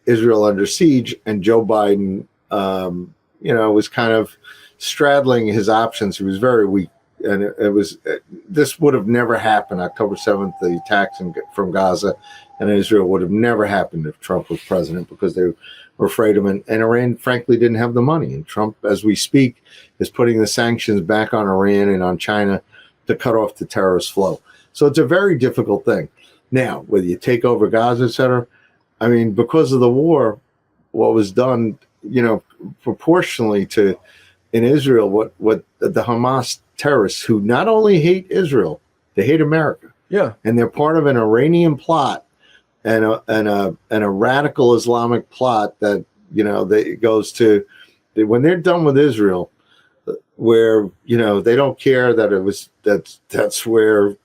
Israel under siege, and Joe Biden, was kind of straddling his options. He was very weak. And this would have never happened. October 7th, the attacks from Gaza and Israel would have never happened if Trump was president, because they were afraid of him. And Iran, frankly, didn't have the money. And Trump, as we speak, is putting the sanctions back on Iran and on China to cut off the terrorist flow. So it's a very difficult thing. Now, whether you take over Gaza, et cetera, I mean, because of the war, what was done, proportionally to in Israel, what the Hamas terrorists, who not only hate Israel, they hate America. Yeah, and they're part of an Iranian plot and a radical Islamic plot that that goes to when they're done with Israel, where they don't care that that's where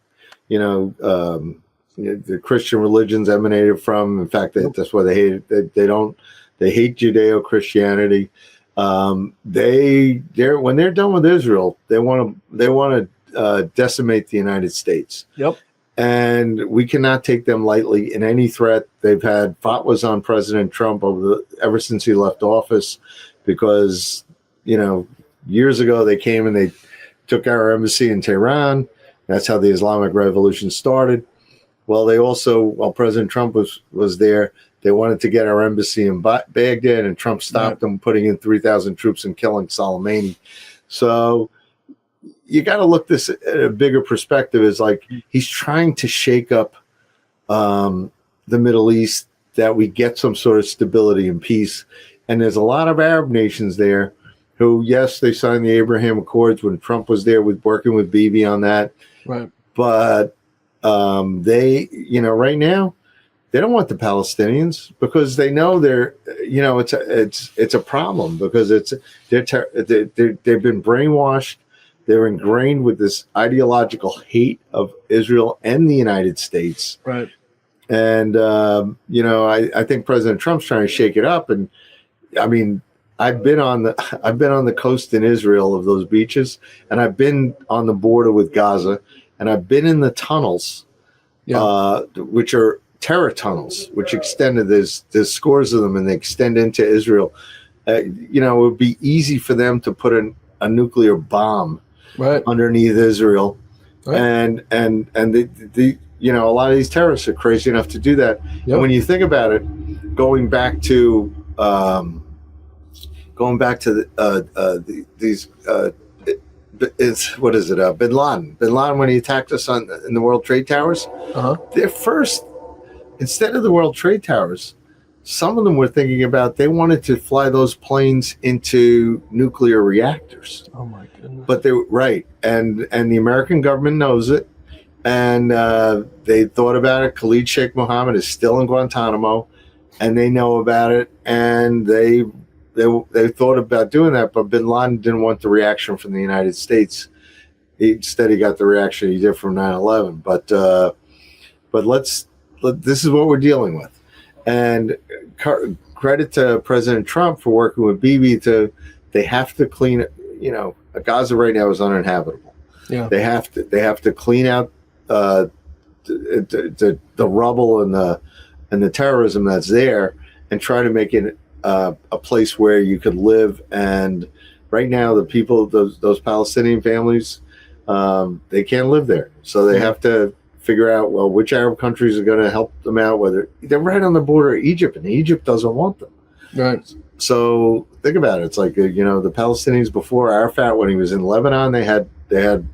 the Christian religions emanated from. In fact, that's why they hate it. They hate Judeo-Christianity. When they're done with Israel, they want to decimate the United States. Yep. And we cannot take them lightly in any threat. They've had fatwas on President Trump ever since he left office, because years ago they came and they took our embassy in Tehran. That's how the Islamic Revolution started. Well, they also, while President Trump was there, they wanted to get our embassy in Baghdad, and Trump stopped them, putting in 3,000 troops and killing Soleimani. So you got to look this at a bigger perspective. Is like he's trying to shake up the Middle East, that we get some sort of stability and peace. And there's a lot of Arab nations there who, yes, they signed the Abraham Accords when Trump was there working with Bibi on that. Right. But they, right now, they don't want the Palestinians, because they know it's a problem, because they've been brainwashed. They're ingrained with this ideological hate of Israel and the United States. Right. And I think President Trump's trying to shake it up. And I mean, I've been on the coast in Israel of those beaches, and I've been on the border with Gaza, and I've been in the tunnels, which are terror tunnels, which extended. There's scores of them, and they extend into Israel. It would be easy for them to put a nuclear bomb underneath Israel, and the a lot of these terrorists are crazy enough to do that. Yep. And when you think about it, going back to these. What is it? Bin Laden. Bin Laden, when he attacked us in the World Trade Towers, their first, instead of the World Trade Towers, some of them were thinking about, they wanted to fly those planes into nuclear reactors. Oh my goodness! But they were right, and the American government knows it, and they thought about it. Khalid Sheikh Mohammed is still in Guantanamo, and they know about it, and they thought about doing that, but Bin Laden didn't want the reaction from the United States. Instead, he got the reaction he did from 9/11. But this is what we're dealing with. And credit to President Trump for working with Bibi they have to clean it. Gaza right now is uninhabitable. Yeah, they have to clean out the rubble and the terrorism that's there, and try to make it a place where you could live. And right now, the people, those Palestinian families, they can't live there. So they have to figure out, well, which Arab countries are going to help them out, whether they're right on the border of Egypt, and Egypt doesn't want them. Right. So think about it. It's like, the Palestinians before Arafat, when he was in Lebanon, they had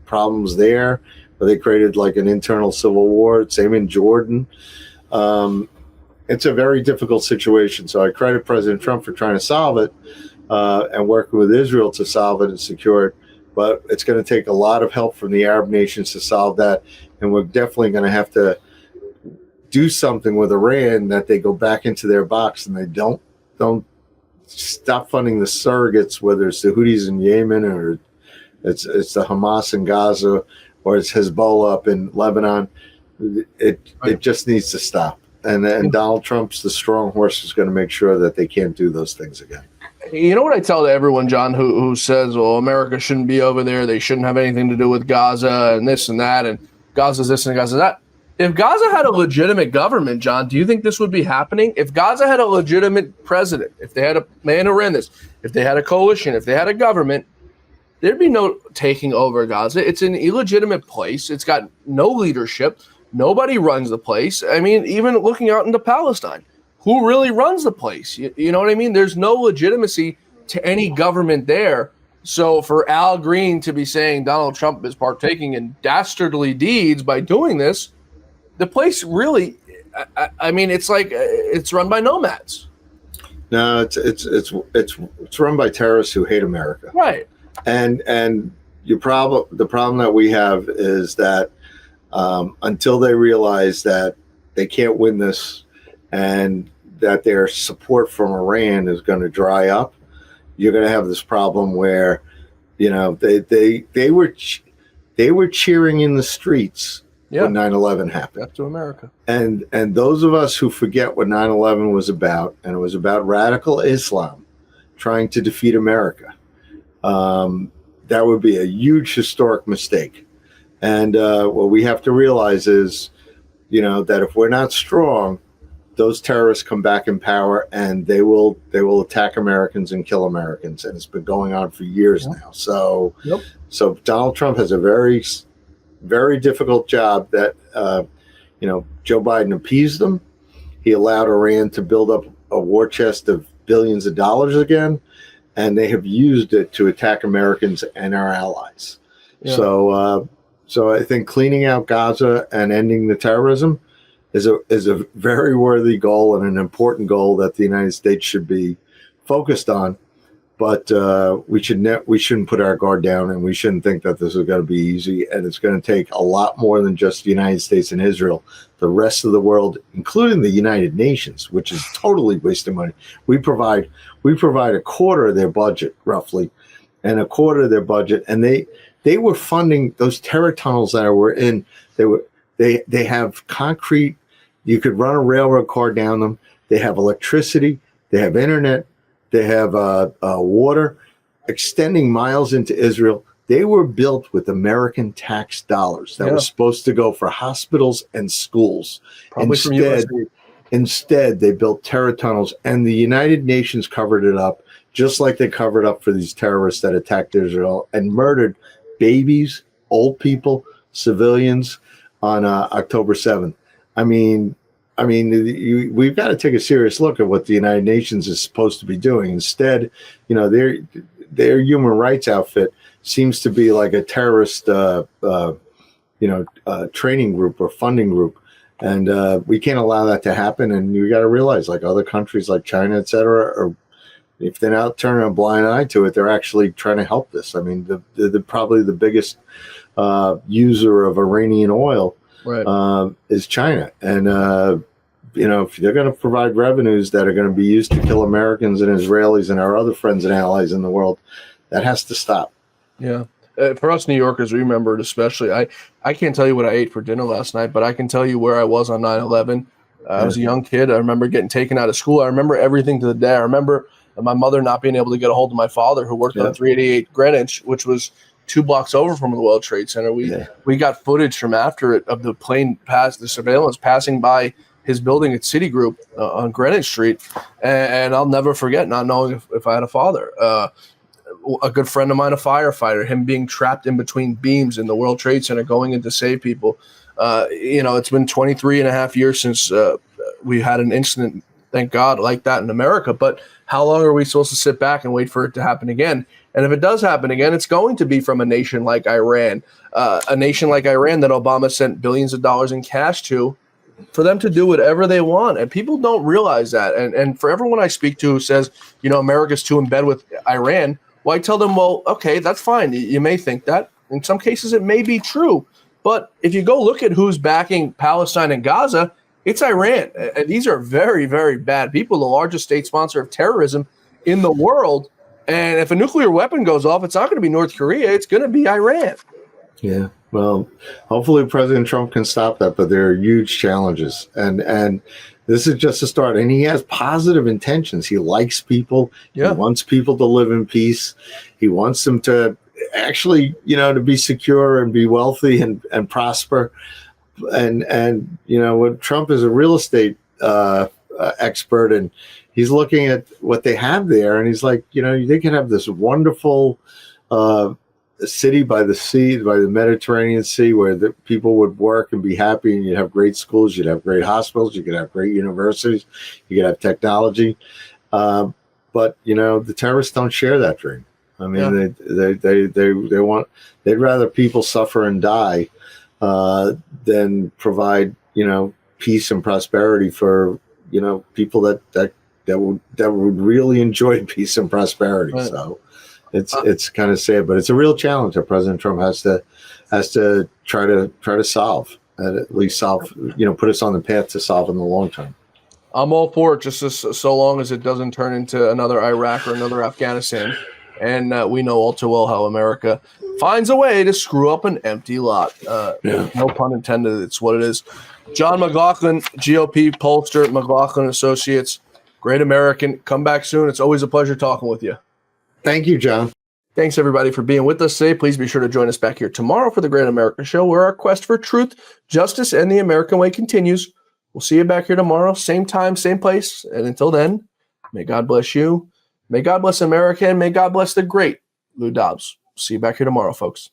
problems there, but they created like an internal civil war. Same in Jordan. It's a very difficult situation. So I credit President Trump for trying to solve it, and working with Israel to solve it and secure it. But it's going to take a lot of help from the Arab nations to solve that. And we're definitely going to have to do something with Iran, that they go back into their box and they don't stop funding the surrogates, whether it's the Houthis in Yemen or it's the Hamas in Gaza, or it's Hezbollah up in Lebanon. It just needs to stop. And Donald Trump's the strong horse who's going to make sure that they can't do those things again. You know what I tell to everyone, John, who says, well, America shouldn't be over there. They shouldn't have anything to do with Gaza and this and that. And Gaza's this and Gaza's that. If Gaza had a legitimate government, John, do you think this would be happening? If Gaza had a legitimate president, if they had a man who ran this, if they had a coalition, if they had a government, there'd be no taking over Gaza. It's an illegitimate place. It's got no leadership. Nobody runs the place. I mean, even looking out into Palestine, who really runs the place? You know what I mean? There's no legitimacy to any government there. So for Al Green to be saying Donald Trump is partaking in dastardly deeds by doing this, the place really, I mean, it's like it's run by nomads. No, it's run by terrorists who hate America. Right. And the problem that we have is that until they realize that they can't win this and that their support from Iran is going to dry up, you're going to have this problem where, you know, they were cheering in the streets when 9/11 happened. Back to America. And those of us who forget what 9/11 was about, and it was about radical Islam trying to defeat America, that would be a huge historic mistake. And what we have to realize is, you know, that if we're not strong, those terrorists come back in power and they will attack Americans and kill Americans. And it's been going on for years now. So, so Donald Trump has a very, very difficult job that, you know, Joe Biden appeased them. He allowed Iran to build up a war chest of billions of dollars again, and they have used it to attack Americans and our allies. Yeah. So I think cleaning out Gaza and ending the terrorism is a very worthy goal and an important goal that the United States should be focused on. But we shouldn't put our guard down, and we shouldn't think that this is going to be easy. And it's going to take a lot more than just the United States and Israel. The rest of the world, including the United Nations, which is totally wasting money. We provide a quarter of their budget, roughly, and a quarter of their budget, and they were funding those terror tunnels that were in. They have concrete. You could run a railroad car down them. They have electricity. They have internet. They have water extending miles into Israel. They were built with American tax dollars that were supposed to go for hospitals and schools. Probably Instead, they built terror tunnels, and the United Nations covered it up, just like they covered up for these terrorists that attacked Israel and murdered babies, old people, civilians on October 7th. I mean, we've got to take a serious look at what the United Nations is supposed to be doing. Instead, you know, their human rights outfit seems to be like a terrorist, training group or funding group. And we can't allow that to happen. And we got to realize, like other countries like China, et cetera, or if they're not turning a blind eye to it, they're actually trying to help this. I mean, the probably the biggest user of Iranian oil is China. And, you know, if they're going to provide revenues that are going to be used to kill Americans and Israelis and our other friends and allies in the world, that has to stop. Yeah. For us New Yorkers, we remember it especially. I can't tell you what I ate for dinner last night, but I can tell you where I was on 9/11. I was a young kid. I remember getting taken out of school. I remember everything to the day. I remember my mother not being able to get a hold of my father, who worked on 388 Greenwich, which was 2 blocks over from the World Trade Center. We got footage from after it of the plane the surveillance passing by his building at Citigroup on Greenwich Street. And I'll never forget not knowing if I had a father. A good friend of mine, a firefighter, him being trapped in between beams in the World Trade Center going in to save people. You know, it's been 23 and a half years since we had an incident, thank God, like that in America. But how long are we supposed to sit back and wait for it to happen again? And if it does happen again, it's going to be from a nation like Iran, that Obama sent billions of dollars in cash to, for them to do whatever they want. And people don't realize that. And for everyone I speak to who says, you know, America's too in bed with Iran, well, I tell them, well, okay, that's fine. You may think that. In some cases, it may be true. But if you go look at who's backing Palestine and Gaza, it's Iran. And these are very, very bad people, the largest state sponsor of terrorism in the world. And if a nuclear weapon goes off, it's not going to be North Korea. It's going to be Iran. Yeah. Well, hopefully President Trump can stop that, but there are huge challenges. And this is just a start. And he has positive intentions. He likes people. He Yeah. wants people to live in peace. He wants them to actually, to be secure and be wealthy and prosper. And what Trump is a real estate expert, and he's looking at what they have there, and he's like, they can have this wonderful city by the sea, by the Mediterranean Sea, where the people would work and be happy, and you'd have great schools, you'd have great hospitals, you could have great universities, you could have technology. But the terrorists don't share that dream. I mean, they'd rather people suffer and die than provide peace and prosperity for people that would really enjoy peace and prosperity. Right. So it's kind of sad, but it's a real challenge that President Trump has to try to solve, and at least put us on the path to solve in the long term. I'm all for it, just so long as it doesn't turn into another Iraq or another Afghanistan. And we know all too well how America finds a way to screw up an empty lot. No pun intended. It's what it is. John McLaughlin, GOP pollster, McLaughlin Associates, great American. Come back soon. It's always a pleasure talking with you. Thank you, John. Thanks, everybody, for being with us today. Please be sure to join us back here tomorrow for the Great America Show, where our quest for truth, justice, and the American way continues. We'll see you back here tomorrow, same time, same place. And until then, may God bless you. May God bless America, and may God bless the great Lou Dobbs. See you back here tomorrow, folks.